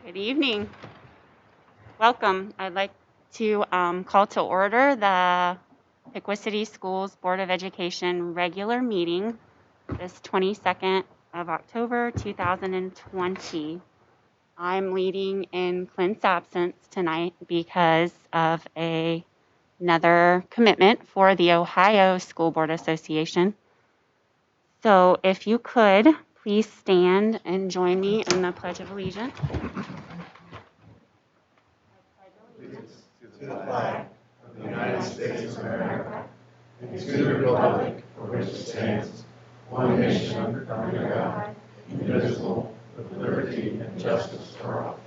Good evening. Welcome. I'd like to call to order the Piqua City Schools Board of Education regular meeting this 22nd of October 2020. I'm leading in Clint's absence tonight because of another commitment for the Ohio School Board Association. So if you could, please stand and join me in the Pledge of Allegiance. To the flag of the United States of America and to the republic for which it stands, one nation under God, indivisible, with liberty and justice for all.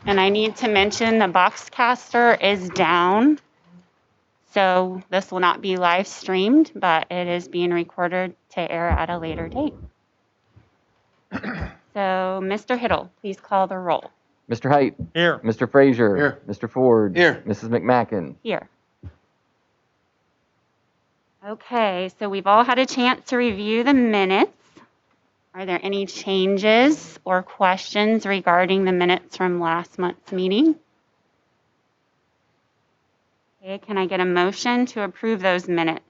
And I need to mention the Boxcaster is down, so this will not be live streamed, but it is being recorded to air at a later date. So, Mr. Hiddle, please call the roll. Mr. Height. Here. Mr. Frazier. Here. Mr. Ford. Here. Mrs. McMacken. Here. Okay, so we've all had a chance to review the minutes. Are there any changes or questions regarding the minutes from last month's meeting? Okay, can I get a motion to approve those minutes?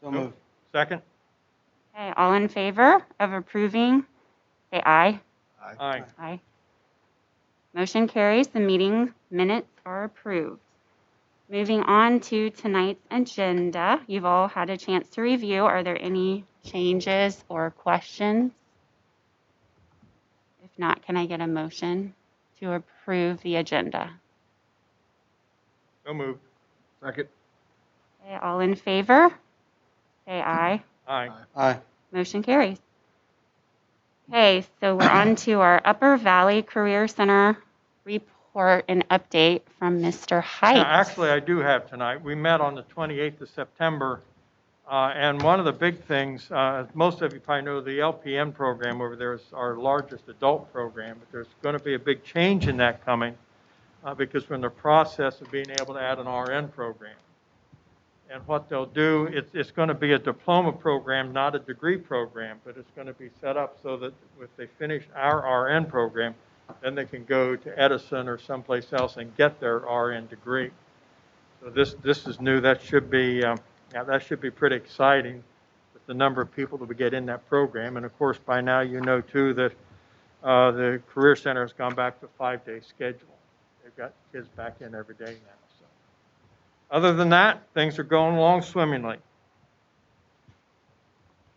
So moved. Second? Okay, all in favor of approving, say aye. Aye. Aye. Motion carries. The meeting minutes are approved. Moving on to tonight's agenda. You've all had a chance to review. Are there any changes or questions? If not, can I get a motion to approve the agenda? So moved. Second? Okay, all in favor, say aye. Aye. Aye. Motion carries. Okay, so we're on to our Upper Valley Career Center report and update from Mr. Height. Actually, I do have tonight. We met on the 28th of September, and one of the big things, most of you probably know the LPN program over there is our largest adult program, but there's going to be a big change in that coming because we're in the process of being able to add an RN program. And what they'll do, it's going to be a diploma program, not a degree program, but it's going to be set up so that if they finish our RN program, then they can go to Edison or someplace else and get their RN degree. So this is new. That should be pretty exciting with the number of people that we get in that program. And of course, by now you know too that the Career Center has gone back to a 5-day schedule. They've got kids back in every day now. Other than that, things are going along swimmingly.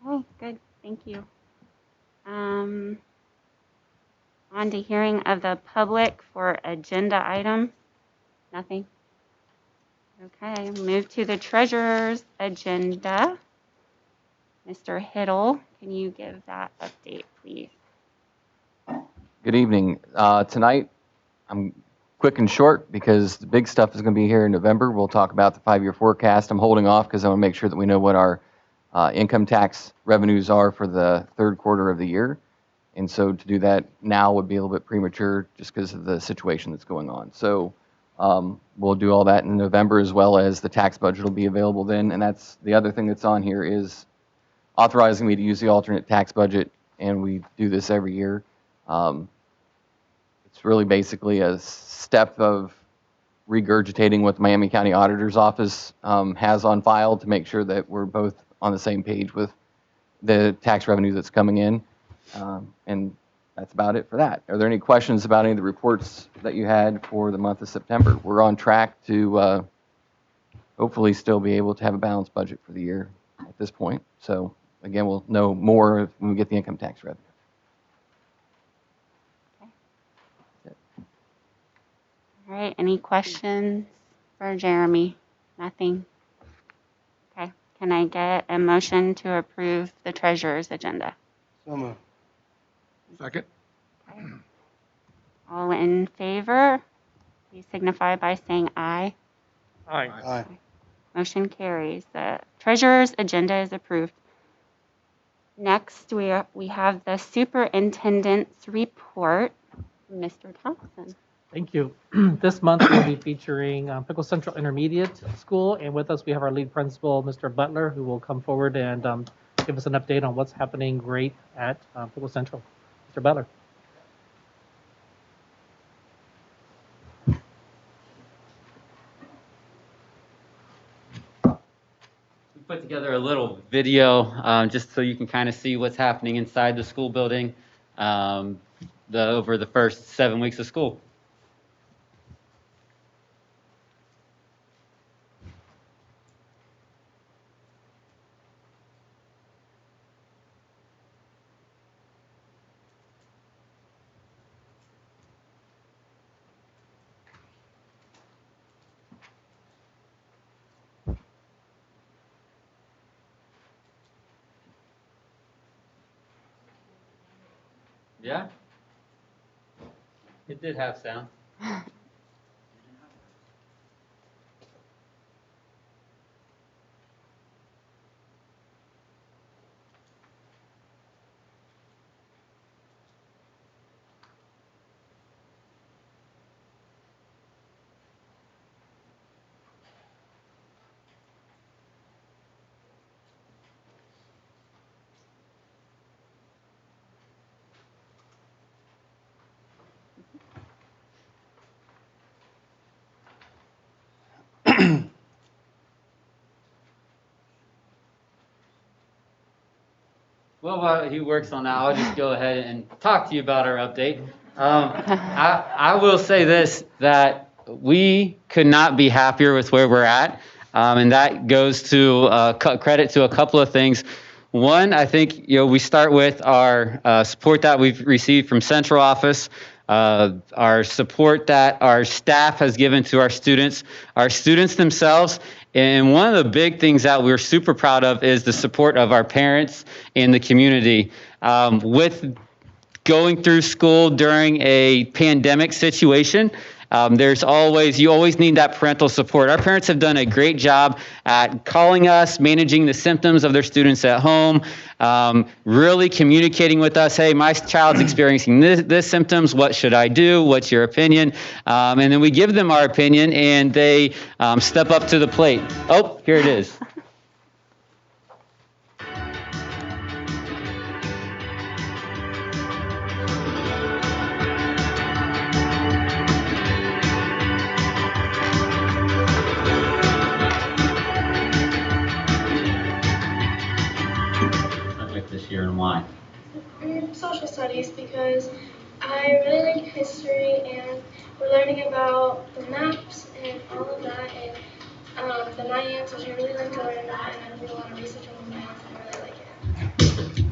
Oh, good. Thank you. On to hearing of the public for agenda items. Nothing? Okay, move to the treasurer's agenda. Mr. Hiddle, can you give that update, please? Good evening. Tonight, I'm quick and short because the big stuff is going to be here in November. We'll talk about the 5-year forecast. I'm holding off because I want to make sure that we know what our income tax revenues are for the third quarter of the year. And so to do that now would be a little bit premature just because of the situation that's going on. So we'll do all that in November, as well as the tax budget will be available then. And that's the other thing that's on here is authorizing me to use the alternate tax budget. And we do this every year. It's really basically a step of regurgitating what the Miami County Auditor's Office has on file to make sure that we're both on the same page with the tax revenue that's coming in. And that's about it for that. Are there any questions about any of the reports that you had for the month of September? We're on track to hopefully still be able to have a balanced budget for the year at this point. So again, we'll know more when we get the income tax revenue. All right, any questions for Jeremy? Nothing? Okay, can I get a motion to approve the treasurer's agenda? So moved. Second? Okay. All in favor, please signify by saying aye. Aye. Aye. Motion carries. The treasurer's agenda is approved. Next, we have the superintendent's report. Mr. Thompson. Thank you. This month we'll be featuring Piqua Central Intermediate School, and with us we have our lead principal, Mr. Butler, who will come forward and give us an update on what's happening great at Piqua Central. Mr. Butler. together a little video just so you can kind of see what's happening inside the school building over the first 7 weeks of school. Yeah, it did have sound. Well, while he works on that, I'll just go ahead and talk to you about our update. I will say this, that we could not be happier with where we're at, and that goes to credit to a couple of things. One, I think we start with our support that we've received from central office, our support that our staff has given to our students themselves. And one of the big things that we're super proud of is the support of our parents and the community. With going through school during a pandemic situation, you always need that parental support. Our parents have done a great job at calling us, managing the symptoms of their students at home, really communicating with us, hey, my child's experiencing this symptoms, what should I do, what's your opinion? And then we give them our opinion and they step up to the plate. Oh, here it is. This year and why? Social studies, because I really like history and we're learning about the maps and all of that, and the Mayans, which I really like to learn about, and I do a lot of research on the Mayans and I really like it.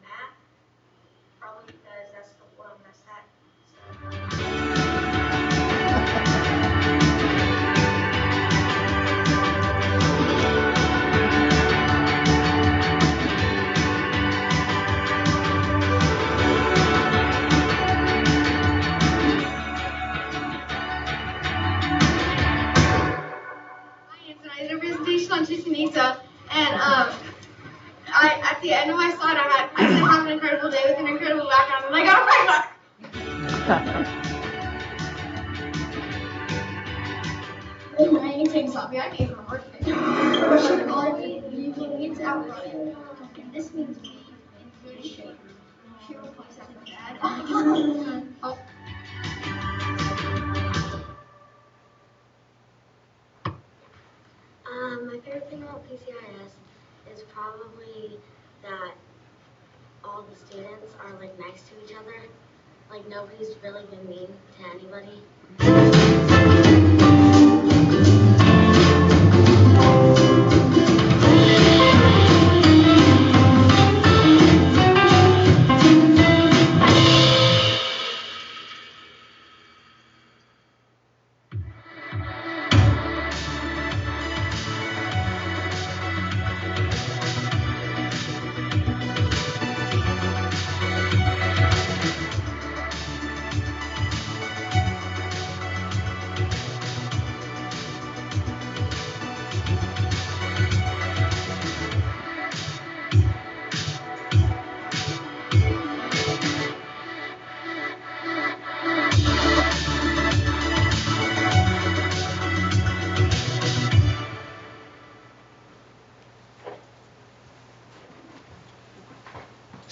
Math, probably because that's the one I'm best at. I did a presentation on Chichen Itza, and at the end of my slide, I said, have an incredible day with an incredible background, and I got a brag book. My name's Sophie. I gave her a heart. You should all be means outrunning. This means be in good shape. She replies after dad. Oh. My favorite thing about PCIS is probably that all the students are like next to each other. Like nobody's really been mean to anybody.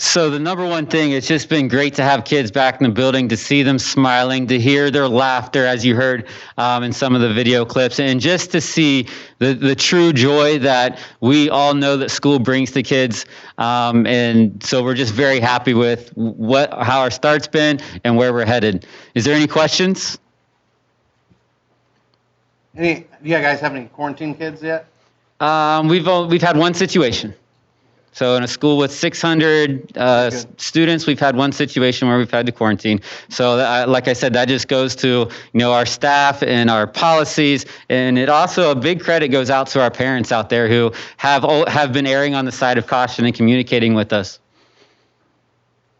So the number one thing, it's just been great to have kids back in the building, to see them smiling, to hear their laughter, as you heard in some of the video clips, and just to see the true joy that we all know that school brings to kids. And so we're just very happy with how our start's been and where we're headed. Is there any questions? Do you guys have any quarantine kids yet? We've had one situation. So in a school with 600 students, we've had one situation where we've had to quarantine. So like I said, that just goes to our staff and our policies, and it also, a big credit goes out to our parents out there who have been erring on the side of caution and communicating with us.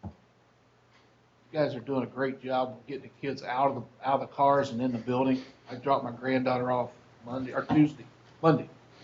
You guys are doing a great job of getting the kids out of the cars and in the building. I dropped my granddaughter off Monday, and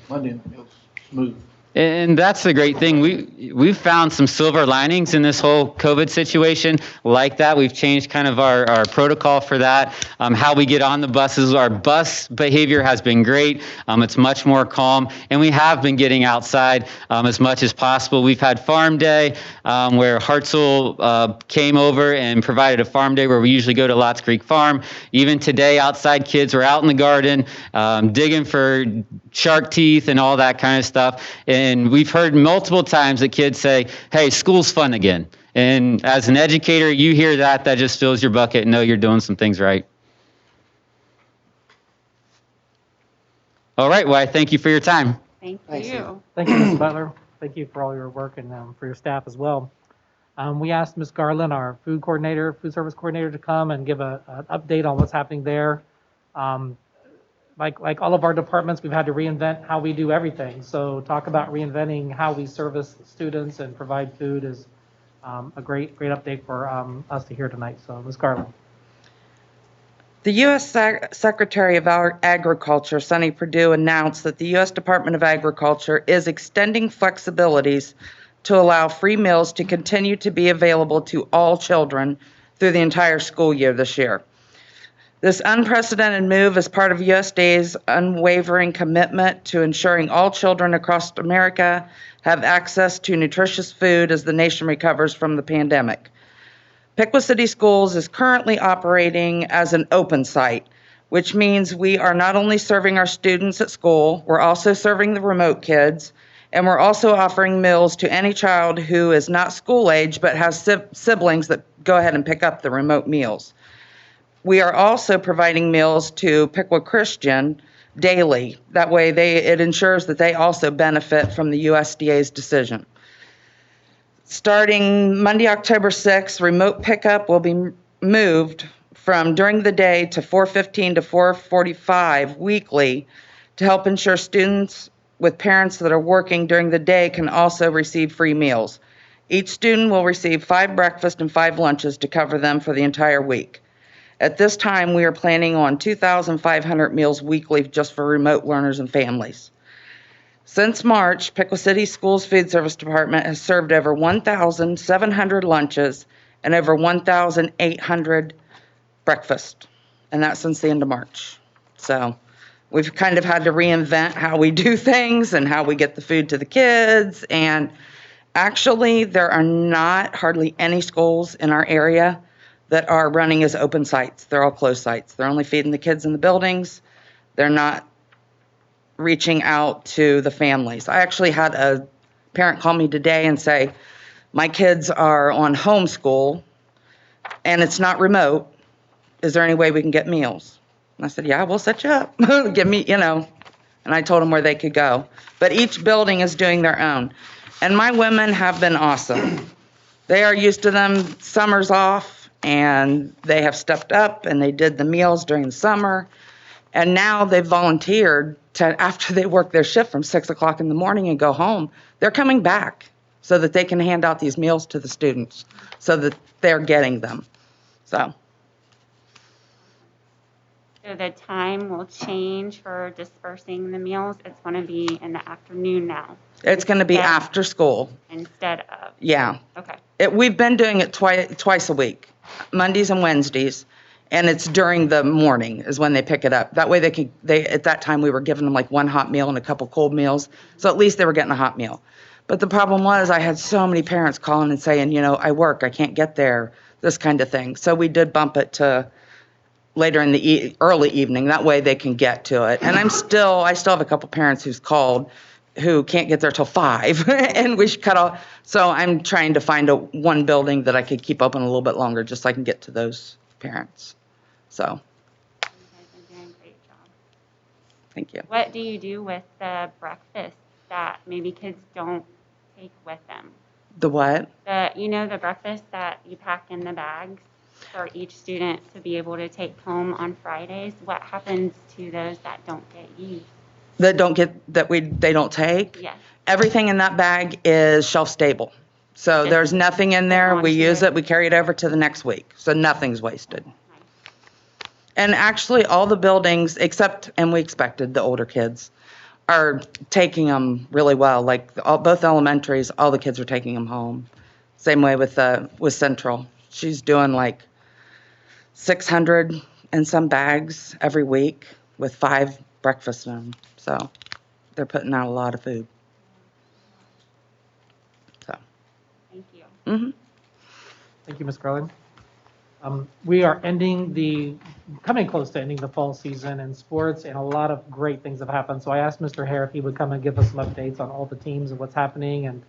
it was smooth. And that's the great thing. We've found some silver linings in this whole COVID situation like that. We've changed kind of our protocol for that. How we get on the buses, our bus behavior has been great. It's much more calm, and we have been getting outside as much as possible. We've had farm day where Hartzell came over and provided a farm day where we usually go to Lots Creek Farm. Even today, outside kids were out in the garden digging for shark teeth and all that kind of stuff. And we've heard multiple times that kids say, hey, school's fun again. And as an educator, you hear that just fills your bucket and know you're doing some things right. All right, well, I thank you for your time. Thank Thanks, you. Thank you, Ms. Butler. Thank you for all your work and for your staff as well. We asked Ms. Garland, our food service coordinator, to come and give an update on what's happening there. Like all of our departments, we've had to reinvent how we do everything. So talk about reinventing how we service students and provide food is a great update for us to hear tonight. So Ms. Garland. The U.S. Secretary of Agriculture, Sonny Perdue, announced that the U.S. Department of Agriculture is extending flexibilities to allow free meals to continue to be available to all children through the entire school year this year. This unprecedented move is part of USDA's unwavering commitment to ensuring all children across America have access to nutritious food as the nation recovers from the pandemic. Piqua City Schools is currently operating as an open site, which means we are not only serving our students at school, we're also serving the remote kids, and we're also offering meals to any child who is not school age but has siblings that go ahead and pick up the remote meals. We are also providing meals to Piqua Christian daily. That way it ensures that they also benefit from the USDA's decision. Starting Monday, October 6th, remote pickup will be moved from during the day to 4:15 to 4:45 weekly to help ensure students with parents that are working during the day can also receive free meals. Each student will receive 5 breakfasts and 5 lunches to cover them for the entire week. At this time, we are planning on 2,500 meals weekly just for remote learners and families. Since March, Piqua City Schools Food Service Department has served over 1,700 lunches and over 1,800 breakfasts, and that's since the end of March. So we've kind of had to reinvent how we do things and how we get the food to the kids. And actually, there are not hardly any schools in our area that are running as open sites. They're all closed sites. They're only feeding the kids in the buildings. They're not reaching out to the families. I actually had a parent call me today and say, my kids are on homeschool and it's not remote. Is there any way we can get meals? And I said, yeah, we'll set you up. Give me, and I told them where they could go. But each building is doing their own. And my women have been awesome. They are used to them. Summer's off. And they have stepped up and they did the meals during the summer. And now they've volunteered to, after they work their shift from 6 o'clock in the morning and go home, they're coming back so that they can hand out these meals to the students so that they're getting them. So the time will change for dispersing the meals. It's going to be in the afternoon now. It's going to be after school. Instead of. Yeah. Okay. We've been doing it twice a week, Mondays and Wednesdays, and it's during the morning is when they pick it up. That way they at that time we were giving them like one hot meal and a couple cold meals, so at least they were getting a hot meal. But the problem was I had so many parents calling and saying, you know, I work, I can't get there, this kind of thing. So we did bump it to later in the early evening. That way they can get to it. And I still have a couple parents who's called who can't get there till 5 and we should cut off. So I'm trying to find one building that I could keep open a little bit longer just so I can get to those parents. So, You guys are doing a great job. thank you. What do you do with the breakfast that maybe kids don't take with them? The what? The breakfast that you pack in the bags for each student to be able to take home on Fridays. What happens to those that don't get used? That don't get, they don't take? Yes. Everything in that bag is shelf stable. So Just there's nothing in there. We onto use it. it, we carry it over to the next week. So nothing's wasted. And actually, all the buildings, except, and we expected, the older kids, are taking them really well. Like both elementaries, all the kids are taking them home. Same way with Central. She's doing like 600 and some bags every week with 5 breakfasts in them. So they're putting out a lot of food. So. Thank you. Mm-hmm. Thank you, Ms. Garland. We are coming close to ending the fall season in sports, and a lot of great things have happened. So I asked Mr. Hare if he would come and give us some updates on all the teams and what's happening and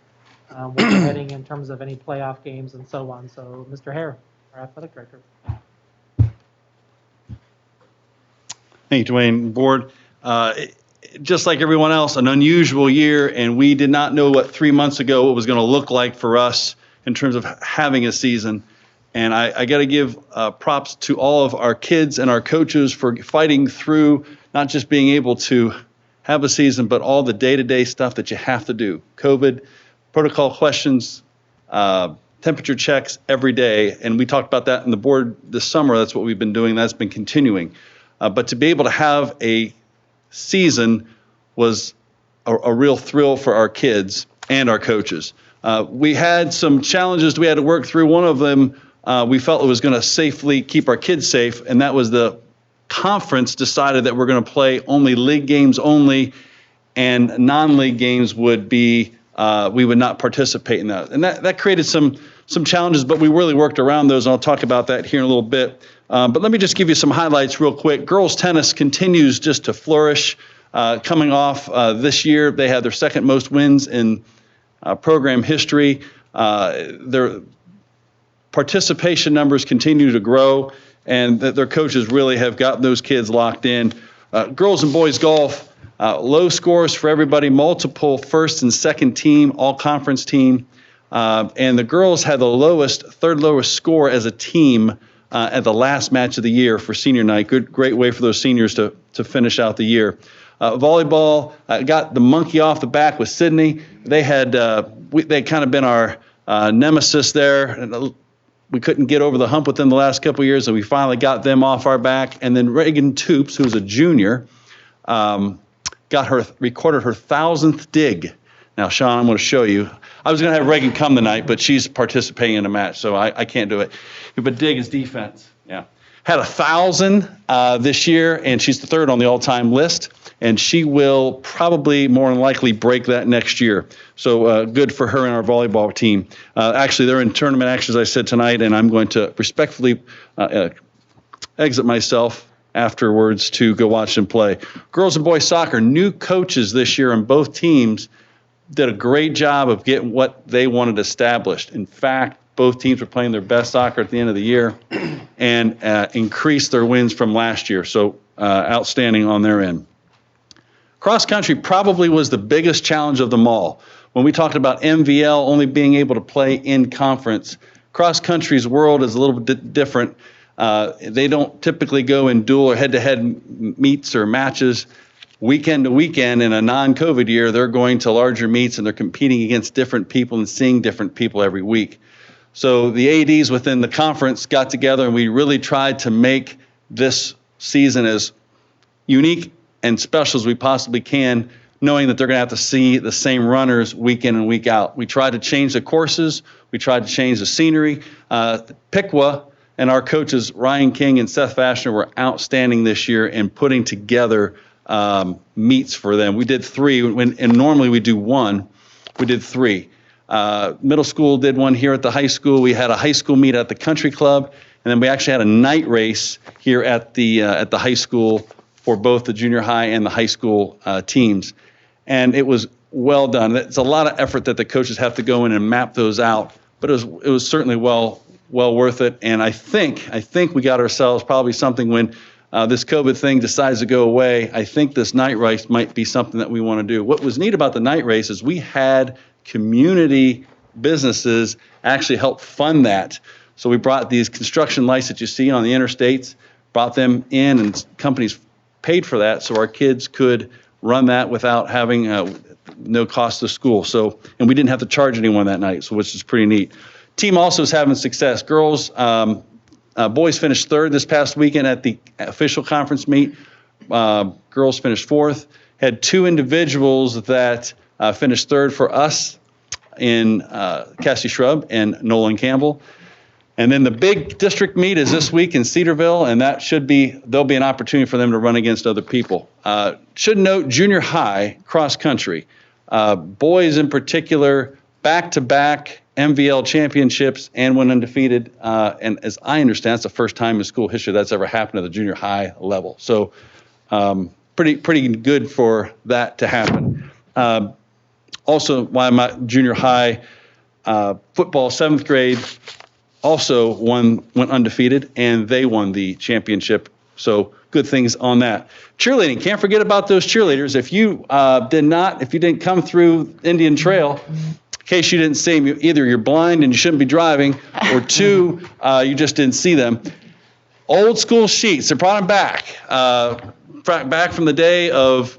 where we're heading in terms of any playoff games and so on. So Mr. Hare, our athletic director. Thank you, Dwayne. Board, just like everyone else, an unusual year, and we did not know 3 months ago what was going to look like for us in terms of having a season. And I got to give props to all of our kids and our coaches for fighting through not just being able to have a season, but all the day-to-day stuff that you have to do. COVID, protocol questions, temperature checks every day. And we talked about that in the board this summer. That's what we've been doing. That's been continuing. But to be able to have a season was a real thrill for our kids and our coaches. We had some challenges we had to work through. One of them, we felt it was going to safely keep our kids safe, and that was the conference decided that we're going to play only league games only, and non-league games would be, we would not participate in that. And that created some challenges, but we really worked around those, and I'll talk about that here in a little bit. But let me just give you some highlights real quick. Girls tennis continues just to flourish. Coming off this year, they had their second most wins in program history. Their participation numbers continue to grow, and their coaches really have got those kids locked in. Girls and boys golf, low scores for everybody, multiple first and second team, all conference team. And the girls had the third lowest score as a team at the last match of the year for senior night. Great way for those seniors to finish out the year. Volleyball got the monkey off the back with Sydney. They had kind of been our nemesis there. And we couldn't get over the hump with them the last couple of years, and we finally got them off our back. And then Reagan Toops, who's a junior, recorded her 1,000th dig. Now, Sean, I'm going to show you. I was going to have Reagan come tonight, but she's participating in a match, so I can't do it. But dig is defense. Yeah. Had 1,000 this year, and she's the third on the all-time list, and she will probably more than likely break that next year. So good for her and our volleyball team. Actually, they're in tournament action, as I said tonight, and I'm going to respectfully exit myself afterwards to go watch them play. Girls and boys soccer, new coaches this year on both teams did a great job of getting what they wanted established. In fact, both teams were playing their best soccer at the end of the year and increased their wins from last year. So outstanding on their end. Cross country probably was the biggest challenge of them all. When we talked about MVL only being able to play in conference, cross country's world is a little bit different. They don't typically go in dual or head-to-head meets or matches. Weekend to weekend in a non-COVID year, they're going to larger meets and they're competing against different people and seeing different people every week. So the ADs within the conference got together and we really tried to make this season as unique and special as we possibly can, knowing that they're going to have to see the same runners week in and week out. We tried to change the courses. We tried to change the scenery. Piqua and our coaches, Ryan King and Seth Fashner, were outstanding this year in putting together meets for them. We did 3, and normally we do 1. we did 3. Middle school did one here at the high school. We had a high school meet at the country club, and then we actually had a night race here at the high school for both the junior high and the high school teams. And it was well done. It's a lot of effort that the coaches have to go in and map those out, but it was certainly well worth it. And I think we got ourselves probably something when this COVID thing decides to go away. I think this night race might be something that we want to do. What was neat about the night race is we had community businesses actually help fund that. So we brought these construction lights that you see on the interstates, brought them in, and companies paid for that so our kids could run that without having no cost to school. So, and we didn't have to charge anyone that night, so which is pretty neat. Team also is having success. Girls, boys finished 3rd this past weekend at the official conference meet. Girls finished 4th. Had 2 individuals that finished 3rd for us in Cassie Shrub and Nolan Campbell. And then the big district meet is this week in Cedarville, and there'll be an opportunity for them to run against other people. Should note junior high cross country. Boys in particular, back-to-back MVL championships and went undefeated. And as I understand, it's the first time in school history that's ever happened at the junior high level. So pretty good for that to happen. Also, why my junior high football 7th grade also went undefeated, and they won the championship. So good things on that. Cheerleading, can't forget about those cheerleaders. If you didn't come through Indian Trail, in case you didn't see them, either you're blind and you shouldn't be driving, or 2, you just didn't see them. Old school sheets, they brought them back from the day of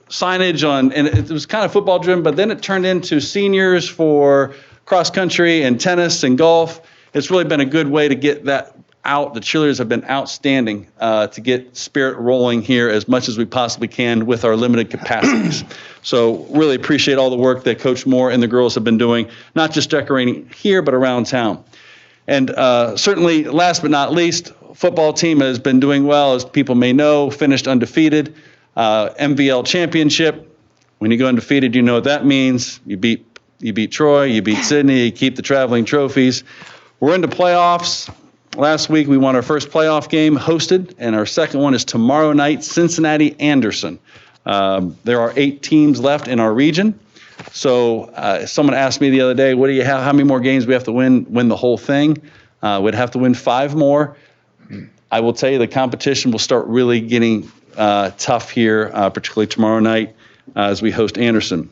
signage on, and it was kind of football driven, but then it turned into seniors for cross country and tennis and golf. It's really been a good way to get that out. The cheerleaders have been outstanding to get spirit rolling here as much as we possibly can with our limited capacities. So really appreciate all the work that Coach Moore and the girls have been doing, not just decorating here, but around town. And certainly, last but not least, football team has been doing well, as people may know, finished undefeated, MVL championship. When you go undefeated, you know what that means. You beat Troy, you beat Sydney, you keep the traveling trophies. We're into playoffs. Last week, we won our first playoff game hosted, and our second one is tomorrow night, Cincinnati-Anderson. There are 8 teams left in our region. So someone asked me the other day, how many more games we have to win the whole thing? We'd have to win 5 more. I will tell you the competition will start really getting tough here, particularly tomorrow night as we host Anderson.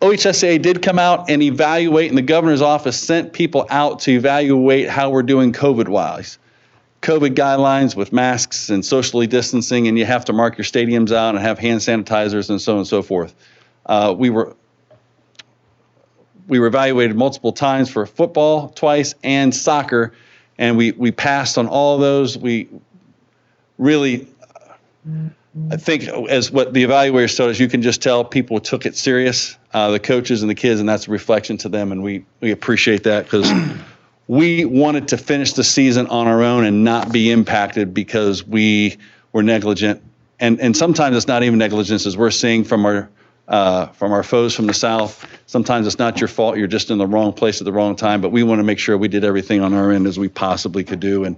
OHSAA did come out and evaluate, and the governor's office sent people out to evaluate how we're doing COVID-wise. COVID guidelines with masks and socially distancing, and you have to mark your stadiums out and have hand sanitizers and so on and so forth. We were evaluated multiple times for football twice and soccer, and we passed on all of those. We really, I think, as what the evaluators told us, you can just tell people took it serious, the coaches and the kids, and that's a reflection to them, and we appreciate that because we wanted to finish the season on our own and not be impacted because we were negligent. And sometimes it's not even negligence, as we're seeing from our foes from the South. Sometimes it's not your fault. You're just in the wrong place at the wrong time. But we want to make sure we did everything on our end as we possibly could do. And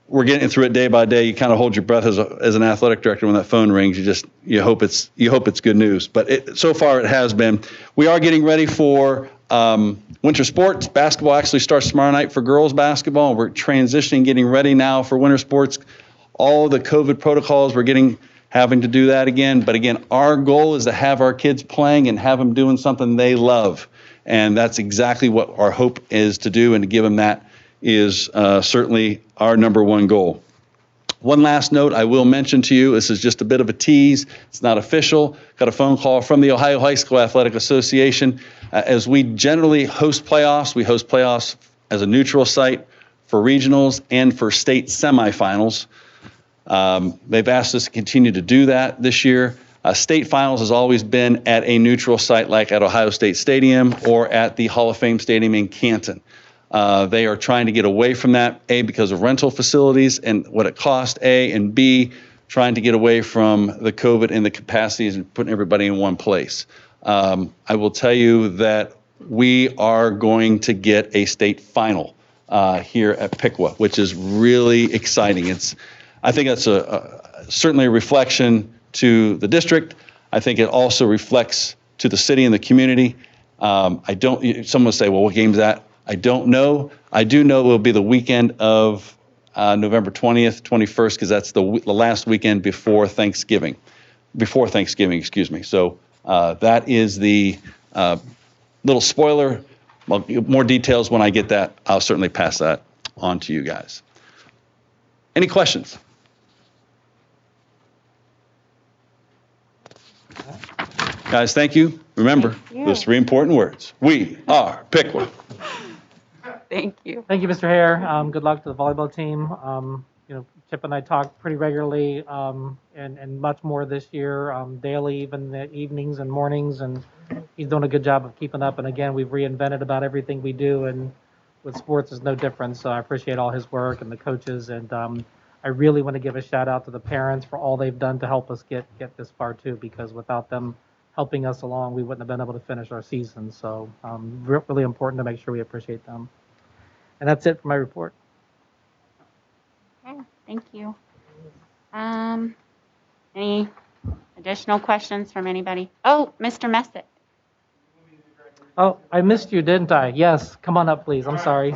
we're getting through it day by day. You kind of hold your breath as an athletic director when that phone rings. You hope it's good news. But so far it has been. We are getting ready for winter sports. Basketball actually starts tomorrow night for girls basketball. We're transitioning, getting ready now for winter sports. All the COVID protocols, we're having to do that again. But again, our goal is to have our kids playing and have them doing something they love. And that's exactly what our hope is to do, and to give them that is certainly our number one goal. One last note I will mention to you, this is just a bit of a tease. It's not official. Got a phone call from the Ohio High School Athletic Association. As we generally host playoffs, we host playoffs as a neutral site for regionals and for state semifinals. They've asked us to continue to do that this year. State finals has always been at a neutral site like at Ohio State Stadium or at the Hall of Fame Stadium in Canton. They are trying to get away from that, A, because of rental facilities and what it costs, A, and B, trying to get away from the COVID and the capacities and putting everybody in one place. I will tell you that we are going to get a state final here at Piqua, which is really exciting. I think that's certainly a reflection to the district. I think it also reflects to the city and the community. Someone will say, well, what game's that? I don't know. I do know it will be the weekend of November 20th, 21st, because that's the last weekend before Thanksgiving. Excuse me. So that is the little spoiler. Well, more details when I get that. I'll certainly pass that on to you guys. Any questions? Guys, thank you. Remember, Thank you. those 3 important words. We are Piqua. Thank you. Thank you, Mr. Hare. Good luck to the volleyball team. Chip and I talk pretty regularly, and much more this year, daily, even the evenings and mornings, and he's doing a good job of keeping up. And again, we've reinvented about everything we do, and with sports is no different. So I appreciate all his work and the coaches, and I really want to give a shout out to the parents for all they've done to help us get this far too, because without them helping us along, we wouldn't have been able to finish our season. So really important to make sure we appreciate them. And that's it for my report. Okay, thank you. Any additional questions from anybody? Oh, Mr. Messick. Oh, I missed you, didn't I? Yes, come on up, please. I'm sorry.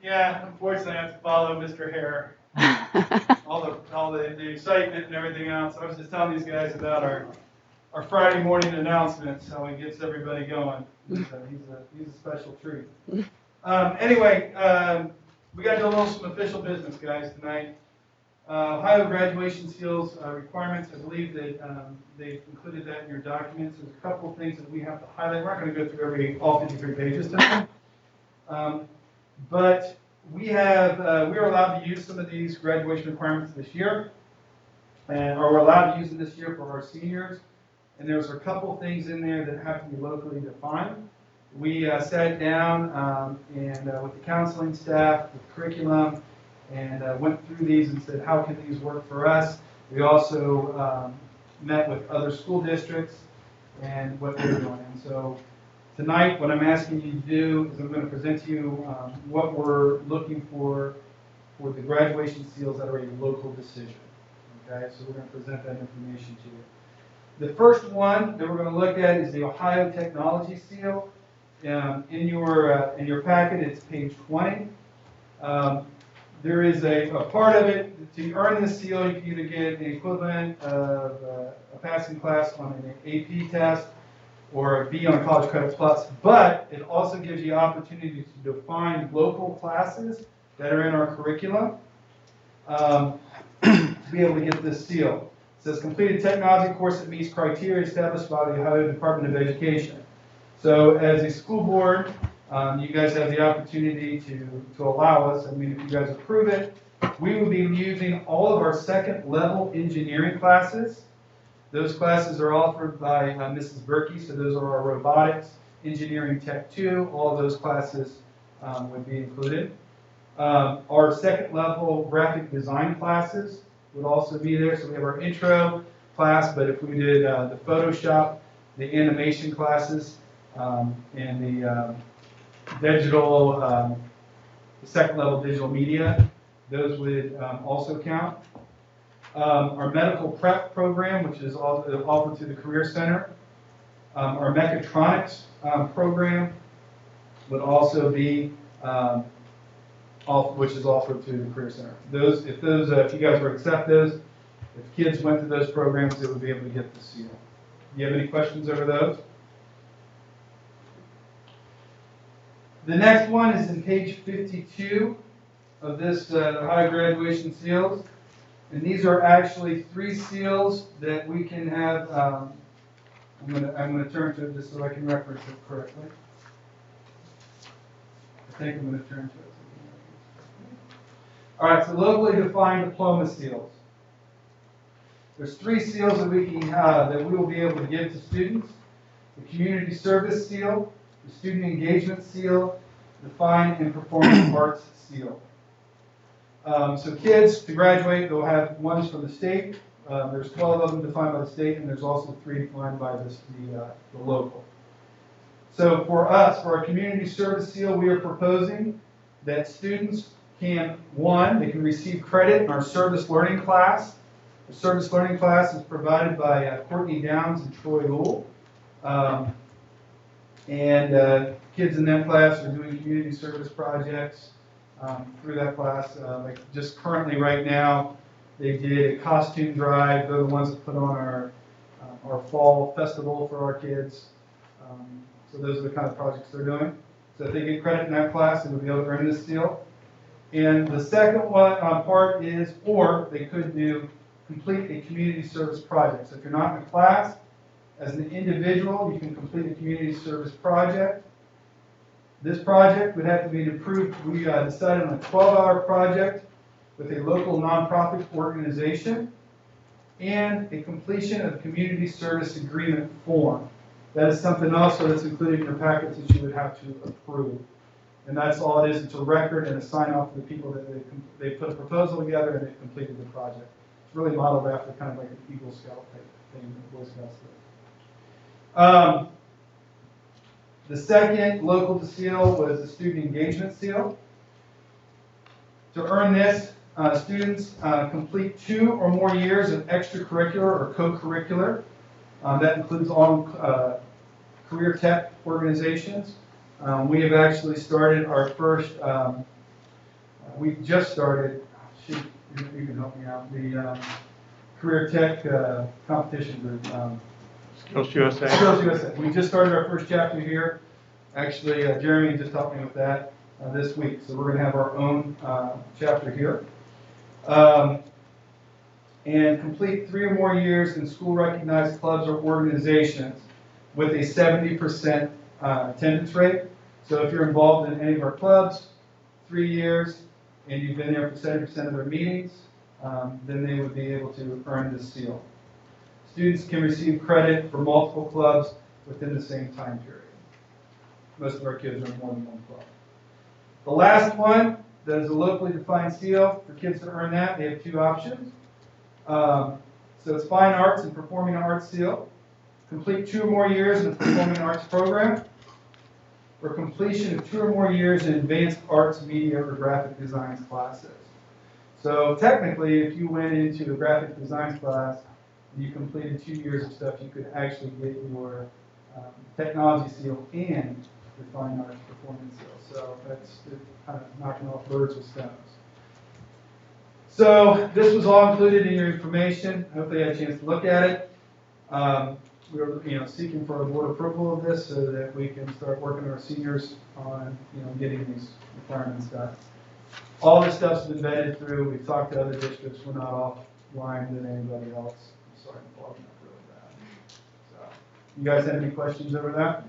Yeah, unfortunately, I have to follow Mr. Hare. all the excitement and everything else. I was just telling these guys about our Friday morning announcements, how he gets everybody going. He's a special treat. Anyway, we got to do some official business, guys, tonight. Ohio graduation seals requirements. I believe that they've included that in your documents. There's a couple of things that we have to highlight. We're not going to go through all 53 pages tonight. But we are allowed to use some of these graduation requirements this year, or we're allowed to use them this year for our seniors. And there's a couple things in there that have to be locally defined. We sat down and with the counseling staff, with curriculum, and went through these and said, how can these work for us? We also met with other school districts and what they're doing. And so tonight, what I'm asking you to do is I'm going to present to you what we're looking for the graduation seals that are a local decision. Okay, so we're going to present that information to you. The first one that we're going to look at is the Ohio Technology Seal. In your packet, it's page 20. There is a part of it, to earn this seal, you can either get the equivalent of a passing class on an AP test or a B on College Credit Plus, but it also gives you opportunity to define local classes that are in our curriculum to be able to get this seal. It says completed technology course that meets criteria established by the Ohio Department of Education. So as a school board, you guys have the opportunity to allow us. I mean, if you guys approve it, we will be using all of our second level engineering classes. Those classes are offered by Mrs. Berkey, so those are our robotics, engineering tech 2, all of those classes would be included. Our second level graphic design classes would also be there. So we have our intro class, but if we did the Photoshop, the animation classes, and the digital, the second level digital media, those would also count. Our medical prep program, which is offered through the Career Center. Our mechatronics program would also be, which is offered through the Career Center. If you guys were to accept those, if kids went through those programs, they would be able to get the seal. Do you have any questions over those? The next one is in page 52 of this Ohio graduation seals. And these are actually 3 seals that we can have. I'm going to turn to it just so I can reference it correctly. I think I'm going to turn to it. All right, so locally defined diploma seals. There's 3 seals that we can that we will be able to give to students: the community service seal, the student engagement seal, Define and Performing Arts Seal. So kids, to graduate, they'll have ones from the state. There's 12 of them defined by the state, and there's also 3 defined by the local. So for us, for our community service seal, we are proposing that students can, one, they can receive credit in our service learning class. The service learning class is provided by Courtney Downs and Troy Lowell. Kids in that class are doing community service projects through that class. Like just currently right now, they did a costume drive. They're the ones that put on our fall festival for our kids. So those are the kind of projects they're doing. So if they get credit in that class, they will be able to earn this seal. And the second one part is, or they could complete a community service project. So if you're not in a class, as an individual, you can complete a community service project. This project would have to be approved. We decided on a 12-hour project with a local nonprofit organization and a completion of community service agreement form. That is something also that's included in your packets that you would have to approve. And that's all it is. It's a record and a sign-off for the people that they put a proposal together and they've completed the project. It's really modeled after kind of like an Eagle Scout type thing that Boy Scouts do. The second local seal was the student engagement seal. To earn this, students complete 2 or more years of extracurricular or co-curricular. That includes all career tech organizations. We have actually started our first, we just started, you can help me out, the career tech competition group. Skills USA. Skills USA. We just started our first chapter here. Actually, Jeremy just helped me with that this week. So we're going to have our own chapter here. And complete 3 or more years in school-recognized clubs or organizations with a 70% attendance rate. So if you're involved in any of our clubs, 3 years, and you've been there for 70% of their meetings, then they would be able to earn this seal. Students can receive credit for multiple clubs within the same time period. Most of our kids are in more than one club. The last one, that is a locally defined seal. For kids to earn that, they have 2 options. So it's Fine Arts and Performing Arts seal. Complete 2 or more years in the Performing Arts program, or completion of 2 or more years in Advanced Arts, Media, or Graphic Designs classes. So technically, if you went into a graphic designs class, and you completed 2 years of stuff, you could actually get your technology seal and your Fine Arts Performance seal. So that's kind of knocking off birds with stones. So this was all included in your information. Hopefully you had a chance to look at it. We were seeking for a board approval of this so that we can start working with our seniors on getting these requirements done. All this stuff's been vetted through. We've talked to other districts. We're not offline than anybody else. I'm sorry, I'm fogging up really bad. So, you guys have any questions over that?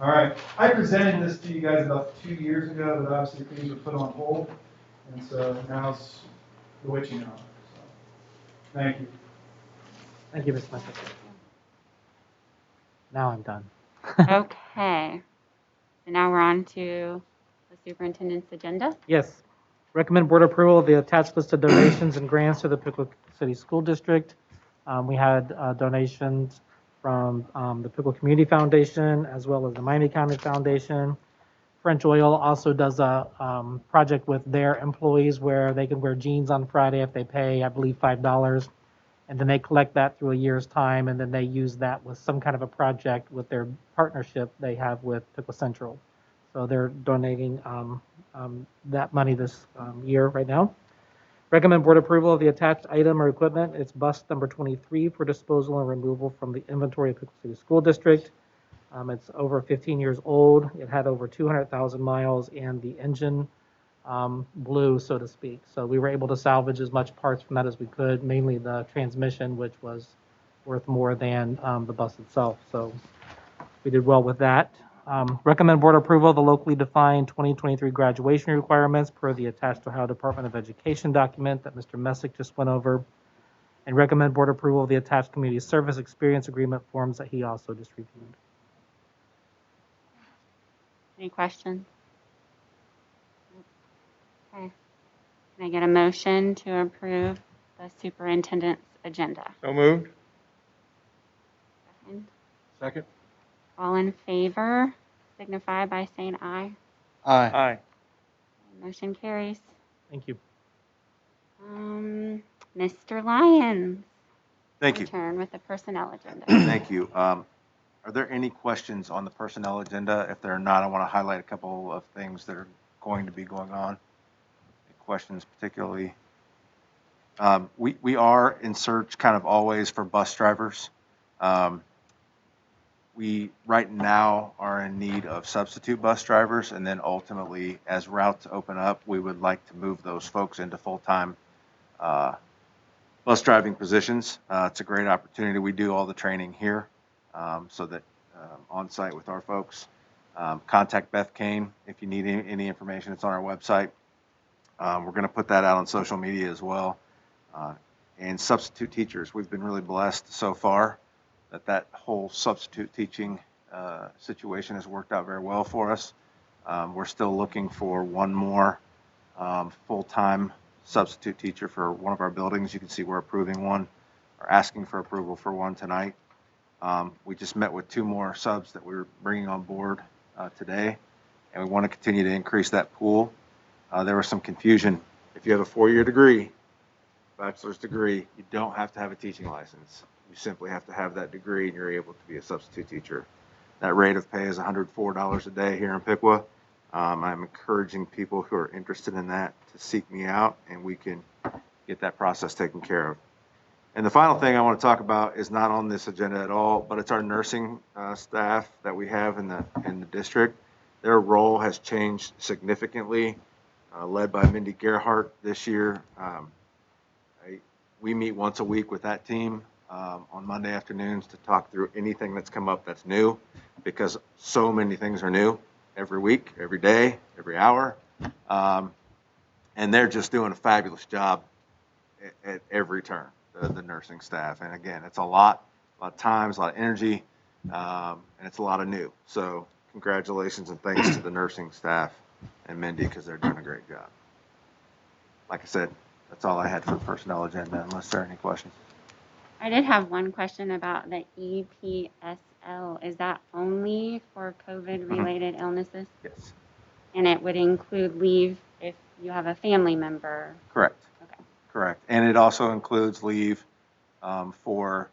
All right. I presented this to you guys about 2 years ago, but obviously things were put on hold. And so now it's the witching hour. So, thank you. Thank you, Ms. Smith. Now I'm done. Okay. So now we're on to the superintendent's agenda. Yes. Recommend board approval of the attached list of donations and grants to the Piqua City School District. We had donations from the Piqua Community Foundation as well as the Miami County Foundation. French Oil also does a project with their employees where they can wear jeans on Friday if they pay, I believe, $5. And then they collect that through a year's time, and then they use that with some kind of a project with their partnership they have with Piqua Central. So they're donating that money this year right now. Recommend board approval of the attached item or equipment. It's bus number 23 for disposal and removal from the inventory of Piqua City School District. It's over 15 years old. It had over 200,000 miles, and the engine blew, so to speak. So we were able to salvage as much parts from that as we could, mainly the transmission, which was worth more than the bus itself. So we did well with that. Recommend board approval of the locally defined 2023 graduation requirements per the attached Ohio Department of Education document that Mr. Messick just went over. And recommend board approval of the attached community service experience agreement forms that he also just reviewed. Any questions? Okay. Can I get a motion to approve the superintendent's agenda? So moved? Second. Second? All in favor, signify by saying aye. Aye. Aye. Motion carries. Thank you. Mr. Lyons. Thank your you. turn with the personnel agenda. Thank you. Are there any questions on the personnel agenda? If there are not, I want to highlight a couple of things that are going to be going on. Any questions particularly? We are in search kind of always for bus drivers. We right now are in need of substitute bus drivers, and then ultimately, as routes open up, we would like to move those folks into full-time bus driving positions. It's a great opportunity. We do all the training here, so that on site with our folks. Contact Beth Kane if you need any information. It's on our website. We're going to put that out on social media as well. And substitute teachers, we've been really blessed so far that whole substitute teaching situation has worked out very well for us. We're still looking for one more full-time substitute teacher for one of our buildings. You can see we're approving one, or asking for approval for one tonight. We just met with 2 more subs that we're bringing on board today, and we want to continue to increase that pool. There was some confusion. If you have a 4-year degree, bachelor's degree, you don't have to have a teaching license. You simply have to have that degree, and you're able to be a substitute teacher. That rate of pay is $104 a day here in Piqua. I'm encouraging people who are interested in that to seek me out, and we can get that process taken care of. And the final thing I want to talk about is not on this agenda at all, but it's our nursing staff that we have in the district. Their role has changed significantly, led by Mindy Gerhardt this year. We meet once a week with that team on Monday afternoons to talk through anything that's come up that's new, because so many things are new every week, every day, every hour. And they're just doing a fabulous job at every turn, the nursing staff. And again, it's a lot of time, a lot of energy, and it's a lot of new. So congratulations and thanks to the nursing staff and Mindy, because they're doing a great job. Like I said, that's all I had for the personnel agenda, unless there are any questions. I did have one question about the EPSL. Is that only for COVID-related illnesses? Yes. And it would include leave if you have a family member? Correct. Okay. Correct. And it also includes leave for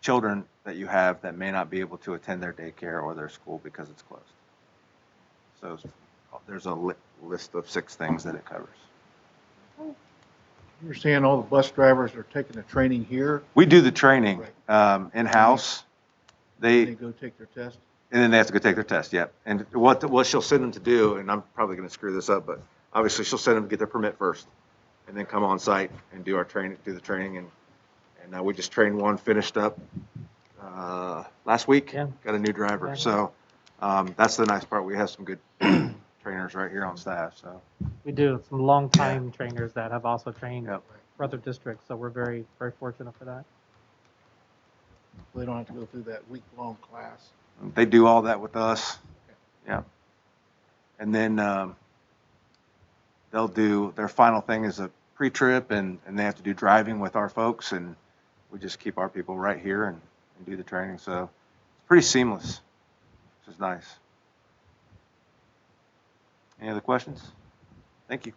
children that you have that may not be able to attend their daycare or their school because it's closed. So there's a list of 6 things that it covers. You're saying all the bus drivers are taking the training here, We do the training in-house. they They go take their test? And then they have to go take their test, yep. And what she'll send them to do, and I'm probably going to screw this up, but obviously she'll send them to get their permit first, and then come on site and do the training. And we just trained one, finished up last week. Yeah. Got a new driver. Yeah. So that's the nice part. We have some good trainers right here on staff. So We do some long-time trainers that have also trained Yep. for other districts, so we're very, very fortunate for that. They don't have to go through that week-long class. they do all that with us. Yeah. And then they'll do their final thing is a pre-trip, and they have to do driving with our folks, and we just keep our people right here and do the training. So it's pretty seamless, which is nice. Any other questions? Thank you.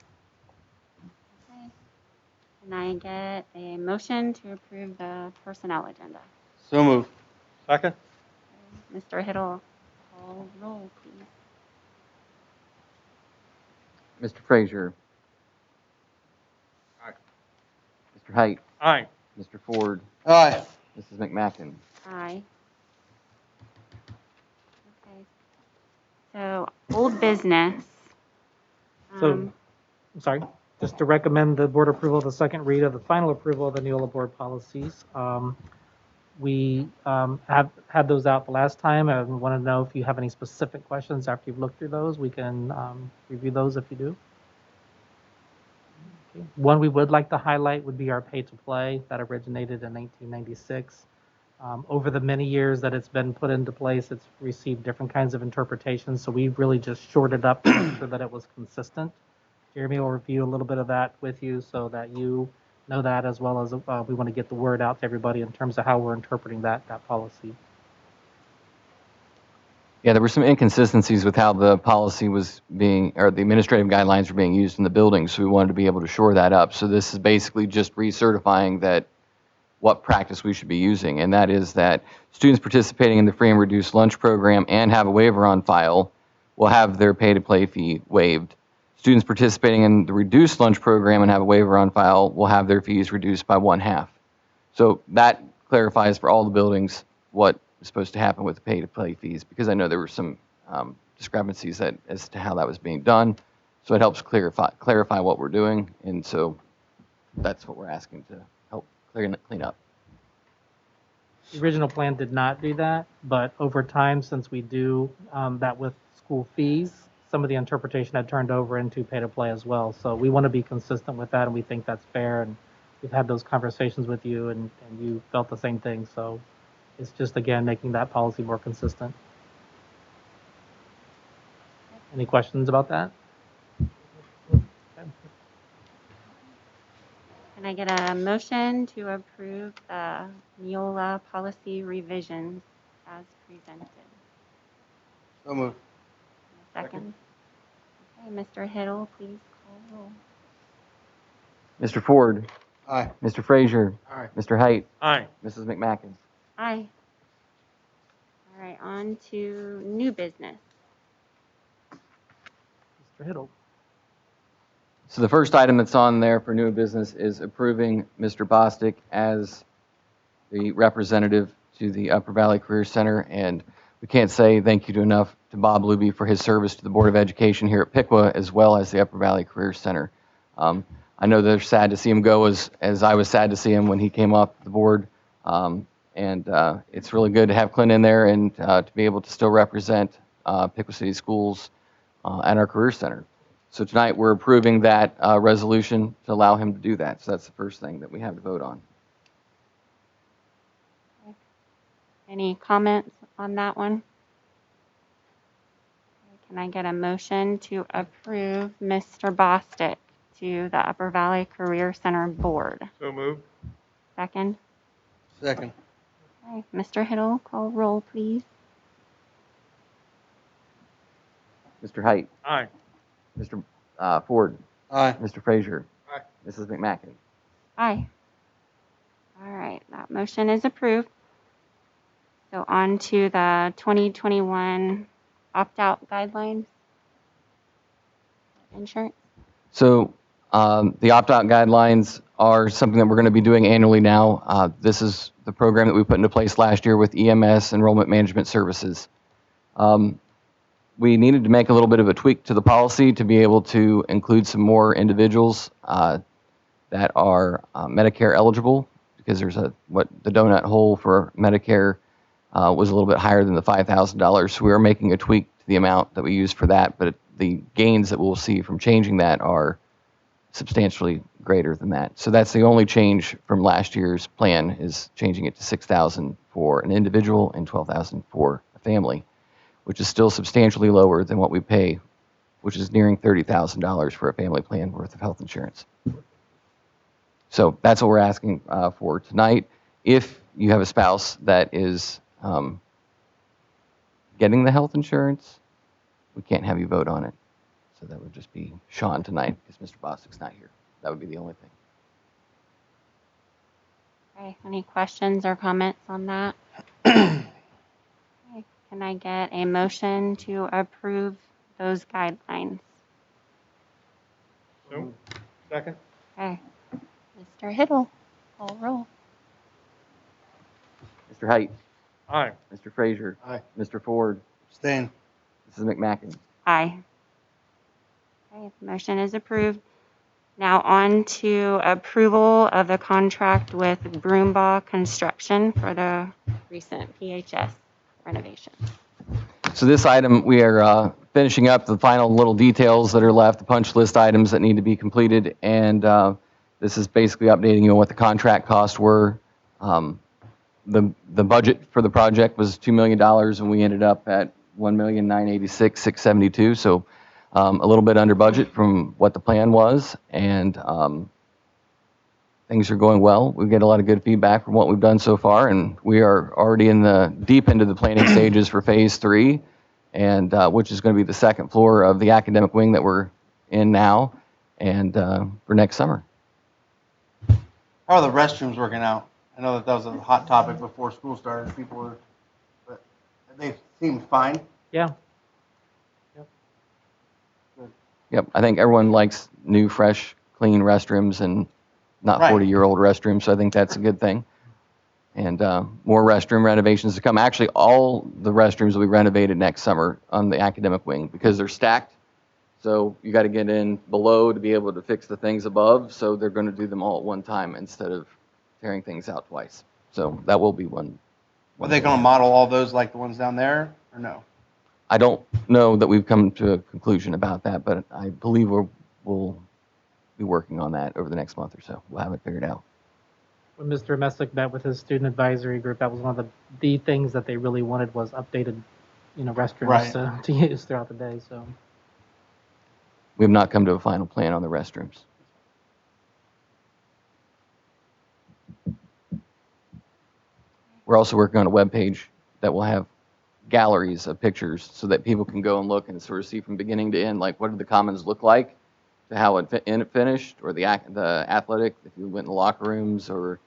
Okay. Can I get a motion to approve the personnel agenda? So moved. Second? Mr. Hiddle, call roll, please. Mr. Frazier. Aye. Mr. Height. Aye. Mr. Ford. Aye. Mrs. McMacken. Aye. Okay. So, old business. So, Um, I'm sorry, just to recommend the board approval of the second read of the final approval of the Neola board policies. We have had those out the last time. I want to know if you have any specific questions after you've looked through those. We can review those if you do. Okay. One we would like to highlight would be our pay to play that originated in 1996. Over the many years that it's been put into place, it's received different kinds of interpretations, so we really just shorted up to make sure that it was consistent. Jeremy will review a little bit of that with you so that you know that, as well as we want to get the word out to everybody in terms of how we're interpreting that policy. Yeah, there were some inconsistencies with how the policy was being, or the administrative guidelines were being used in the building, so we wanted to be able to shore that up. So this is basically just recertifying that what practice we should be using, and that is that students participating in the free and reduced lunch program and have a waiver on file will have their pay-to-play fee waived. Students participating in the reduced lunch program and have a waiver on file will have their fees reduced by 1/2. So that clarifies for all the buildings what is supposed to happen with the pay-to-play fees, because I know there were some discrepancies as to how that was being done. So it helps clarify what we're doing, and so that's what we're asking to help clean up. The original plan did not do that, but over time, since we do that with school fees, some of the interpretation had turned over into pay-to-play as well. So we want to be consistent with that, and we think that's fair. And we've had those conversations with you, and you felt the same thing. So it's just, again, making that policy more consistent. Any questions about that? Can I get a motion to approve the Neola policy revisions as presented? So moved. A second. Okay, Mr. Hiddle, please call roll. Mr. Ford, Aye. Mr. Frazier, Aye. Mr. Height, Aye. Mrs. McMacken. Aye. All right, on to new business. Mr. Hiddle. So the first item that's on there for new business is approving Mr. Bostic as the representative to the Upper Valley Career Center. And we can't say thank you enough to Bob Luby for his service to the Board of Education here at Piqua, as well as the Upper Valley Career Center. I know they're sad to see him go, as I was sad to see him when he came off the board. It's really good to have Clint in there and to be able to still represent Piqua City Schools at our Career Center. So tonight we're approving that resolution to allow him to do that. So that's the first thing that we have to vote on. Any comments on that one? Can I get a motion to approve Mr. Bostic to the Upper Valley Career Center Board? So moved. Second. Second. Okay, Mr. Hiddle, call roll, please. Mr. Height, Aye. Mr. Ford, Aye. Mr. Frazier, Aye. Mrs. McMacken. Aye. All right, that motion is approved. So on to the 2021 opt-out guidelines. Insurance. So the opt-out guidelines are something that we're going to be doing annually now. This is the program that we put into place last year with EMS, Enrollment Management Services. We needed to make a little bit of a tweak to the policy to be able to include some more individuals that are Medicare eligible, because there's what the donut hole for Medicare was a little bit higher than the $5,000. So we are making a tweak to the amount that we use for that, but the gains that we'll see from changing that are substantially greater than that. So that's the only change from last year's plan, is changing it to $6,000 for an individual and $12,000 for a family, which is still substantially lower than what we pay, which is nearing $30,000 for a family plan worth of health insurance. So that's what we're asking for tonight. If you have a spouse that is getting the health insurance, we can't have you vote on it. So that would just be Sean tonight, because Mr. Bostic's not here. That would be the only thing. Okay, any questions or comments on that? Okay, can I get a motion to approve those guidelines? So, second. Okay, Mr. Hiddle, call roll. Mr. Height, Aye. Mr. Frazier, Aye. Mr. Ford, Abstain. Mrs. McMacken. Aye. Okay, motion is approved. Now on to approval of the contract with Broomball Construction for the recent PHS renovation. So this item, we are finishing up the final little details that are left, the punch list items that need to be completed, and this is basically updating you on what the contract costs were. the budget for the project was $2 million, and we ended up at $1,986,672. So a little bit under budget from what the plan was, and things are going well. We get a lot of good feedback from what we've done so far, and we are already in the deep into the planning stages for phase 3, and which is going to be the second floor of the academic wing that we're in now, and for next summer. How are the restrooms working out? I know that was a hot topic before school started. People were, but they seemed fine. Yeah. Yep, I think everyone likes new, fresh, clean restrooms and not Right. 40-year-old restrooms, so I think that's a good thing. And more restroom renovations to come. Actually, all the restrooms will be renovated next summer on the academic wing because they're stacked. So you got to get in below to be able to fix the things above. So they're going to do them all at one time instead of tearing things out twice. So that will be one. Are they going to model all those like the ones down there, or no? I don't know that we've come to a conclusion about that, but I believe we'll be working on that over the next month or so. We'll have it figured out. When Mr. Messick met with his student advisory group, that was one of the things that they really wanted was updated, restrooms Right. to use throughout the day. So We have not come to a final plan on the restrooms. We're also working on a web page that will have galleries of pictures so that people can go and look and sort of see from beginning to end, like what did the commons look like, to how it finished, or the athletic, if you went in the locker rooms, or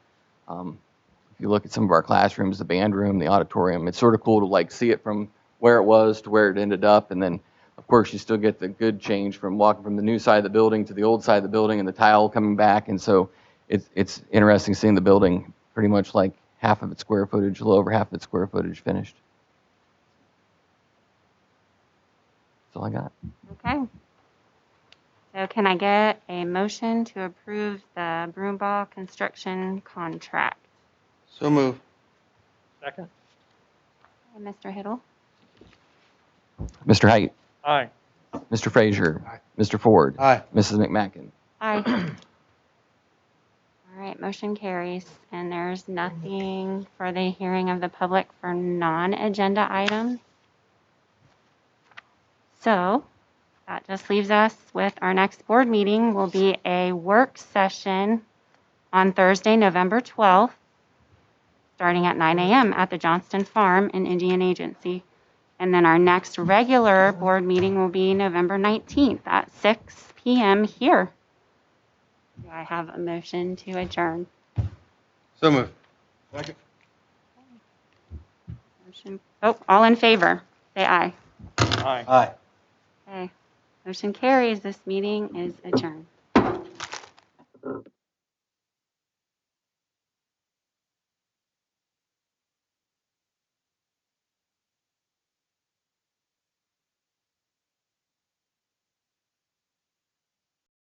if you look at some of our classrooms, the band room, the auditorium. It's sort of cool to like see it from where it was to where it ended up, and then of course you still get the good change from walking from the new side of the building to the old side of the building and the tile coming back, and so it's interesting seeing the building pretty much like half of its square footage, a little over half of its square footage finished. That's all I got. Okay. So can I get a motion to approve the Broomball construction contract? So move. Second? Mr. Hiddle? Mr. Height, Aye. Mr. Frazier, Mr. Ford, Aye. Mrs. McMacken. Aye. All right, motion carries. And there's nothing for the hearing of the public for non-agenda items. So that just leaves us with our next board meeting will be a work session on Thursday, November 12th, starting at 9 a.m. at the Johnston Farm in Indian Agency. And then our next regular board meeting will be November 19th at 6 p.m. here. Do I have a motion to adjourn? So move. Second. Motion. Oh, all in favor, say aye. Aye. Aye. Okay. Motion carries. This meeting is adjourned.